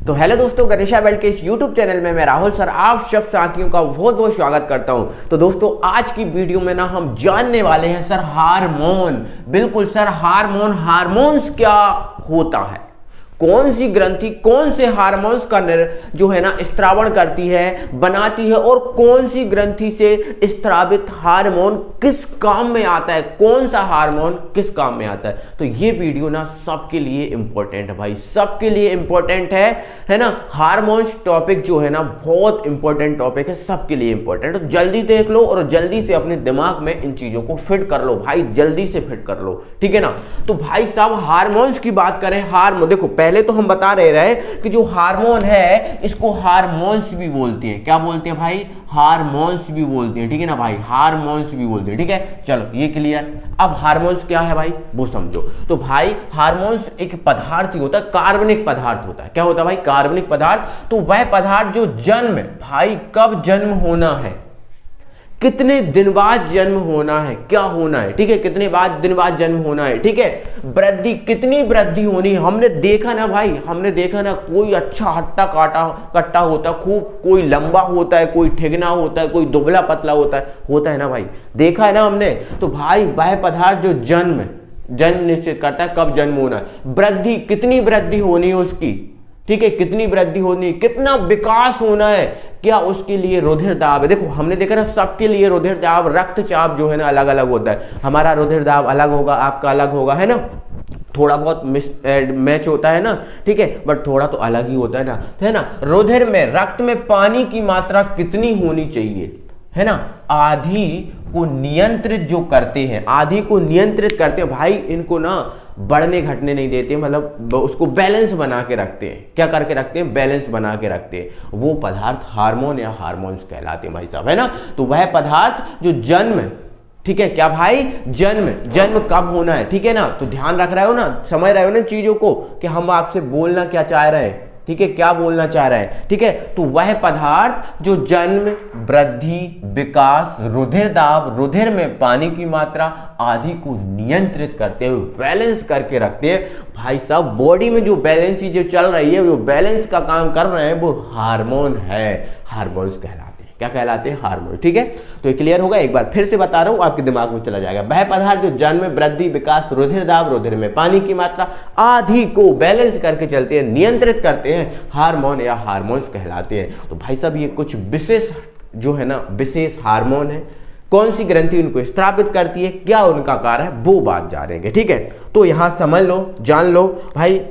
तो हेलो दोस्तों, गणेशा वेल्थ के इस यूट्यूब चैनल में मैं राहुल सर आप सब साथियों का बहुत बहुत स्वागत करता हूं। तो दोस्तों आज की वीडियो में ना हम जानने वाले हैं सर हार्मोन। बिल्कुल सर, हार्मोन्स क्या होता है, कौन सी ग्रंथि कौन से हार्मोन्स का जो है ना स्त्रावण करती है, बनाती है, और कौन सी ग्रंथि से स्त्रावित हार्मोन किस काम में आता है, कौन सा हार्मोन किस काम में आता है। तो ये वीडियो ना सबके लिए इंपॉर्टेंट है भाई, सबके लिए इंपॉर्टेंट है ना। हार्मोन्स टॉपिक जो है ना बहुत इंपॉर्टेंट टॉपिक है, सबके लिए इंपॉर्टेंट। तो जल्दी देख लो और जल्दी से अपने दिमाग में इन चीजों को फिट कर लो भाई, जल्दी से फिट कर लो, ठीक है ना। तो भाई साहब हार्मोन्स की बात करें, हार्मोन देखो पहले तो हम बता रहे कि जो हार्मोन है इसको हार्मोन्स भी बोलते हैं। क्या बोलते हैं भाई? हार्मोन्स भी बोलते हैं, ठीक है ना भाई, हार्मोन्स भी बोलते हैं, ठीक है। चलो ये क्लियर। अब हार्मोन्स क्या है भाई वो समझो। तो भाई हार्मोन्स एक पदार्थ ही होता है, कार्बनिक पदार्थ होता है। क्या होता है भाई? कार्बनिक पदार्थ। तो वह पदार्थ जो जन्म भाई कब जन्म होना है, कितने दिन बाद जन्म होना है, क्या होना है, ठीक है, कितने दिन बाद जन्म होना है, ठीक है। वृद्धि, कितनी वृद्धि होनी है। हमने देखा ना भाई, हमने देखा ना, कोई अच्छा हट्टा कट्टा होता है, खूब कोई लंबा होता है, कोई ठिगना होता है, कोई दुबला पतला होता है ना भाई, देखा है ना हमने। तो भाई वह पदार्थ जो जन्म निश्चित करता है कब जन्म होना है। वृद्धि, कितनी वृद्धि होनी है उसकी, ठीक है, कितनी वृद्धि होनी, कितना विकास होना है, क्या उसके लिए रुधिर दाब है। देखो हमने देखा ना सबके लिए रुधिर दाब, रक्तचाप जो है ना अलग अलग होता है। हमारा रुधिर दाब अलग होगा, आपका अलग होगा, है ना। थोड़ा बहुत मैच होता है ना, ठीक है, बट थोड़ा तो अलग ही होता है ना। रुधिर में, रक्त में पानी की मात्रा कितनी होनी चाहिए, है ना। आधी को नियंत्रित जो करते हैं, आधी को नियंत्रित करते हैं भाई, इनको ना बढ़ने घटने नहीं देते, मतलब उसको बैलेंस बना के रखते हैं। क्या करके रखते हैं? बैलेंस बना के रखते हैं। वो पदार्थ हार्मोन या हार्मोन्स कहलाते हैं भाई साहब, है ना। तो वह पदार्थ जो जन्म, ठीक है, क्या भाई जन्म कब होना है, ठीक है ना। तो ध्यान रख रहे हो ना, समझ रहे हो ना चीजों को कि हम आपसे बोलना क्या चाह रहे हैं, ठीक है, क्या बोलना चाह रहे हैं, ठीक है। तो वह पदार्थ जो जन्म, वृद्धि, विकास, रुधिर दाब, रुधिर में पानी की मात्रा आदि को नियंत्रित करते हुए बैलेंस करके रखते हैं भाई साहब। बॉडी में जो बैलेंस जो चल रही है, वो बैलेंस का काम कर रहे हैं, वो हार्मोन है, हार्मोन्स कहलाते हैं। क्या कहलाते हैं? हार्मोन, ठीक है। तो ये क्लियर होगा। एक बार फिर से बता रहा हूं, आपके दिमाग में चला जाएगा। वह पदार्थ जो जन्म, वृद्धि, विकास, रुधिर दाब, रुधिर में पानी की मात्रा आदि को बैलेंस करके चलते हैं, नियंत्रित करते हैं, हार्मोन या हार्मोन्स कहलाते हैं। तो भाई साहब ये कुछ विशेष जो है ना, विशेष हार्मोन है। कौन सी ग्रंथि उनको स्त्रावित करती है, क्या उनका कार्य है, वो बात जानेंगे, ठीक है। तो यहां समझ लो, जान लो भाई।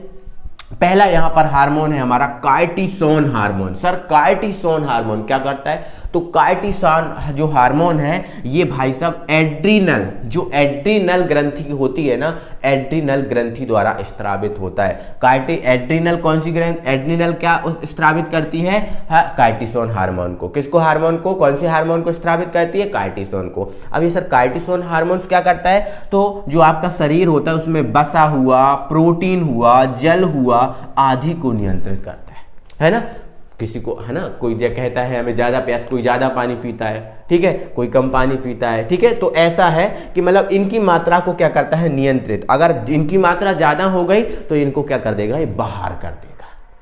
पहला यहां पर हार्मोन है हमारा cortisone hormone. Sir cortisone hormone क्या करता है? तो कार्टिसोन जो हार्मोन है ये भाई साहब एड्रीनल, जो एड्रीनल ग्रंथि होती है ना, एड्रीनल ग्रंथि द्वारा स्त्रावित होता है। एड्रीनल कौन सी ग्रंथि, एड्रीनल क्या स्त्रावित करती है? कार्टिसोन हार्मोन को। किसको? हार्मोन को। कौन से हार्मोन को स्त्रावित करती है? कार्टिसोन को। अब ये सर कार्टिसोन हार्मोन क्या करता है? तो जो आपका शरीर होता है उसमें वसा हुआ, प्रोटीन हुआ, जल हुआ आदि को नियंत्रित करता है ना। किसी को, है ना, कोई कहता है हमें ज्यादा प्यास, कोई ज्यादा पानी पीता है, ठीक है, कोई कम पानी पीता है, ठीक है। तो ऐसा है कि मतलब इनकी मात्रा को क्या करता है? नियंत्रित। अगर इनकी मात्रा ज्यादा हो गई तो इनको क्या कर देगा? ये बाहर कर देगा।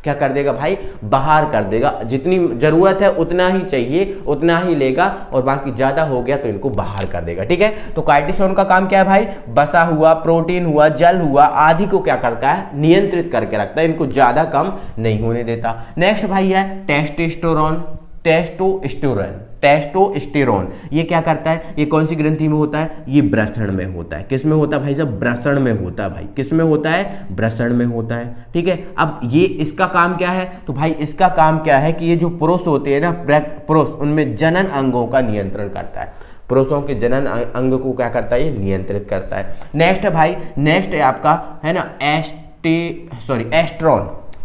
क्या कर देगा भाई? बाहर कर देगा। जितनी जरूरत है उतना ही चाहिए, उतना ही लेगा, और बाकी ज्यादा हो गया तो इनको बाहर कर देगा, ठीक है। तो कार्टिसोन का काम क्या है भाई? बसा हुआ, प्रोटीन हुआ, जल हुआ आदि को क्या करता है? नियंत्रित करके रखता है, इनको ज्यादा कम नहीं होने देता। नेक्स्ट भाई है टेस्टोस्टेरोन। टेस्टोस्टेरोन ये क्या करता है? ये कौन सी ग्रंथि में होता है? ये वृषण में होता है। किस में होता है भाई साहब? वृषण में होता है भाई। किस में होता है? वृषण में होता है, ठीक है। अब ये इसका काम क्या है? तो भाई इसका काम क्या है कि ये जो पुरुष होते हैं ना, पुरुष, उनमें जनन अंगों का नियंत्रण करता है। पुरुषों के जनन अंग को क्या करता है? ये नियंत्रित करता है। नेक्स्ट है भाई, नेक्स्ट है आपका, है ना, एस्ट्रॉन।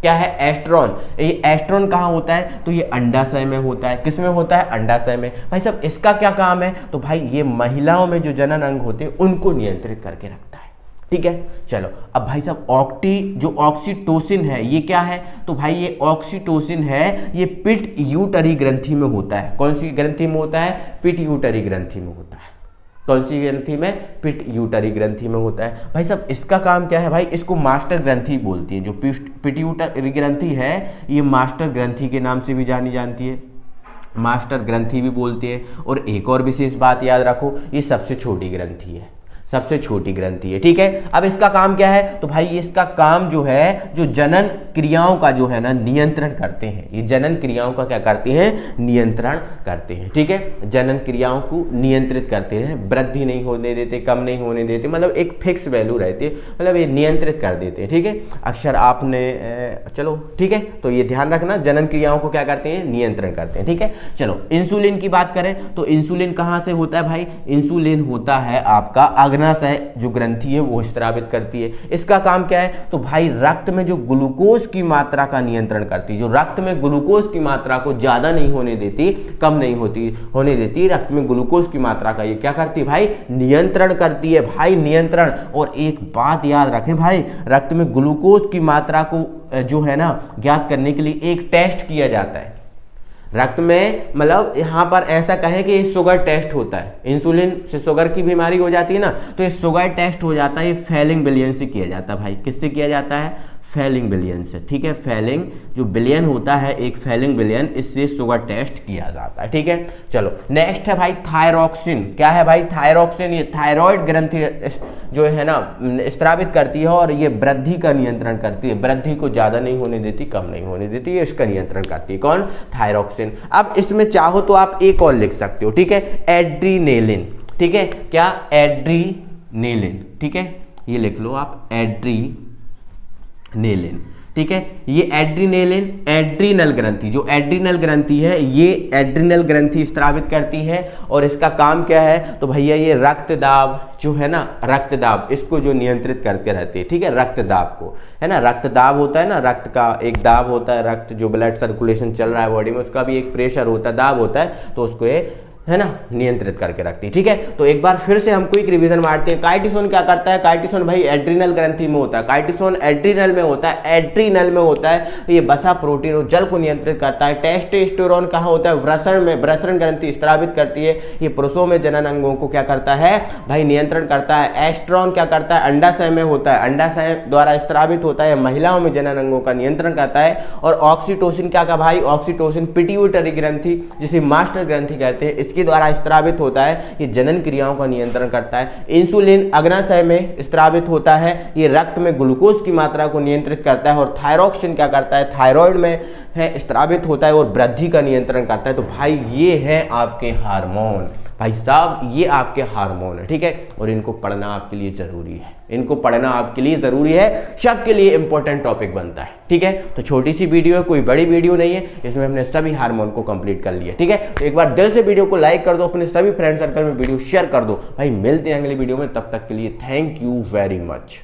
क्या है? एस्ट्रॉन। ये एस्ट्रॉन कहाँ होता है? तो ये अंडाशय में होता है। किस में होता है? अंडाशय में। भाई साहब इसका क्या काम है? तो भाई ये महिलाओं में जो जनन अंग होते हैं उनको नियंत्रित करके रखता है, ठीक है। चलो अब भाई साहब जो ऑक्सीटोसिन है ये क्या है? तो भाई ये ऑक्सीटोसिन है, ये पिट्यूटरी ग्रंथि में होता है। कौन सी ग्रंथि में होता है? पिट्यूटरी ग्रंथि में होता है, कौन सी ग्रंथि में? पिट्यूटरी ग्रंथि में होता है। भाई साहब इसका काम क्या है भाई? इसको मास्टर ग्रंथि बोलती है। जो पिट्यूटरी ग्रंथि है ये मास्टर ग्रंथि के नाम से भी जानी जाती है, मास्टर ग्रंथि भी बोलते हैं। और एक और विशेष बात याद रखो, ये सबसे छोटी ग्रंथि है, सबसे छोटी ग्रंथि है, ठीक है। अब इसका काम क्या है? तो भाई इसका काम जो है, जो जनन क्रियाओं का जो है ना नियंत्रण करते हैं। ये जनन क्रियाओं का क्या करते हैं? नियंत्रण करते हैं, ठीक है। जनन क्रियाओं को नियंत्रित करते हैं, वृद्धि नहीं होने देते, कम नहीं होने देते, मतलब एक फिक्स वैल्यू रहती है, मतलब ये नियंत्रित कर देते हैं, ठीक है। अक्षर आपने चलो ठीक है, तो ये ध्यान रखना, जनन क्रियाओं को क्या करते हैं? नियंत्रण करते हैं, ठीक है। चलो इंसुलिन की बात करें तो इंसुलिन कहाँ से होता है भाई? इंसुलिन होता है आपका अग्नाशय जो ग्रंथि है वो स्रावित करती है। इसका काम क्या है? तो भाई रक्त में जो ग्लूकोज की मात्रा का नियंत्रण करती है। जो रक्त में ग्लूकोज की मात्रा को ज्यादा नहीं होने देती, कम नहीं होने देती, रक्त में ग्लूकोज की मात्रा का ये क्या करती है भाई? नियंत्रण करती है भाई, नियंत्रण। और एक बात याद रखें भाई, रक्त में ग्लूकोज की मात्रा को जो है ना ज्ञात करने के लिए एक टेस्ट किया जाता है रक्त में, मतलब यहां पर ऐसा कहें कि शुगर टेस्ट होता है। इंसुलिन से शुगर की बीमारी हो जाती है ना, तो ये शुगर टेस्ट हो जाता है, ये फेलिंग बिलियन से किया जाता है भाई। किससे किया जाता है? फेलिंग बिलियन से, ठीक है। फेलिंग जो बिलियन होता है, एक फेलिंग बिलियन, इससे शुगर टेस्ट किया जाता है, ठीक है। चलो नेक्स्ट है भाई थायरॉक्सिन। क्या है भाई? थायरॉक्सिन ये थायराइड ग्रंथि जो है ना स्रावित करती है और ये वृद्धि का नियंत्रण करती है। वृद्धि को ज्यादा नहीं होने देती, कम नहीं होने देती, ये इसका नियंत्रण करती है। कौन? थायरॉक्सिन। अब इसमें चाहो तो आप एक और लिख सकते हो, ठीक है, एड्रीनेलिन, ठीक है। क्या? एड्रीनेलिन, ठीक है, ये लिख लो आप, एड्रीनेलिन, ठीक है। ये एड्रीनेलिन एड्रीनल ग्रंथि, जो एड्रीनल ग्रंथि है ये एड्रीनल ग्रंथि स्रावित करती है। और इसका काम क्या है? तो भैया ये रक्तदाब जो है ना, रक्तदाब इसको जो नियंत्रित करके रहती है, ठीक है। रक्तदाब को है ना, रक्तदाब होता है ना, रक्त का एक दाब होता है, रक्त जो ब्लड सर्कुलेशन चल रहा है बॉडी में, उसका भी एक प्रेशर होता है, दाब होता है, तो उसको ये है ना नियंत्रित करके रखती है, ठीक है। तो एक बार फिर से हम क्विक रिवीजन मारते हैं। काइटिसोन क्या करता है? काइटिसोन भाई एड्रीनल ग्रंथि में होता है, काइटिसोन एड्रीनल में होता है, एड्रीनल में होता है। ये वसा, प्रोटीन और जल को नियंत्रित करता है। टेस्टोस्टेरोन कहाँ होता है? वृषण में, वृषण ग्रंथि स्रावित करती है। ये पुरुषों में जनन अंगों को क्या करता है भाई? नियंत्रण करता है। एस्ट्रॉन क्या करता है? अंडाशय में होता है, अंडाशय द्वारा स्रावित होता है, महिलाओं में जनन अंगों का नियंत्रण करता है। और ऑक्सीटोसिन क्या का भाई? ऑक्सीटोसिन पिट्यूटरी ग्रंथि जिसे मास्टर ग्रंथि कहते हैं, इसके द्वारा स्रावित होता है, ये जनन क्रियाओं का नियंत्रण करता है। इंसुलिन अग्नाशय में स्रावित होता है, ये रक्त में ग्लूकोज की मात्रा को नियंत्रित करता है। और थायरॉक्सिन क्या करता है? थायराइड में है स्रावित होता है और वृद्धि का नियंत्रण करता है। तो भाई ये है आपके हार्मोन, भाई साहब ये आपके हार्मोन है, ठीक है। और इनको पढ़ना आपके लिए जरूरी है, इनको पढ़ना आपके लिए जरूरी है, सबके लिए इंपॉर्टेंट टॉपिक बनता है, ठीक है। तो छोटी सी वीडियो है, कोई बड़ी वीडियो नहीं है, इसमें हमने सभी हार्मोन को कंप्लीट कर लिया, ठीक है। तो एक बार दिल से वीडियो को लाइक कर दो, अपने सभी फ्रेंड सर्कल में वीडियो शेयर कर दो भाई। मिलते हैं अगली वीडियो में, तब तक के लिए थैंक यू वेरी मच।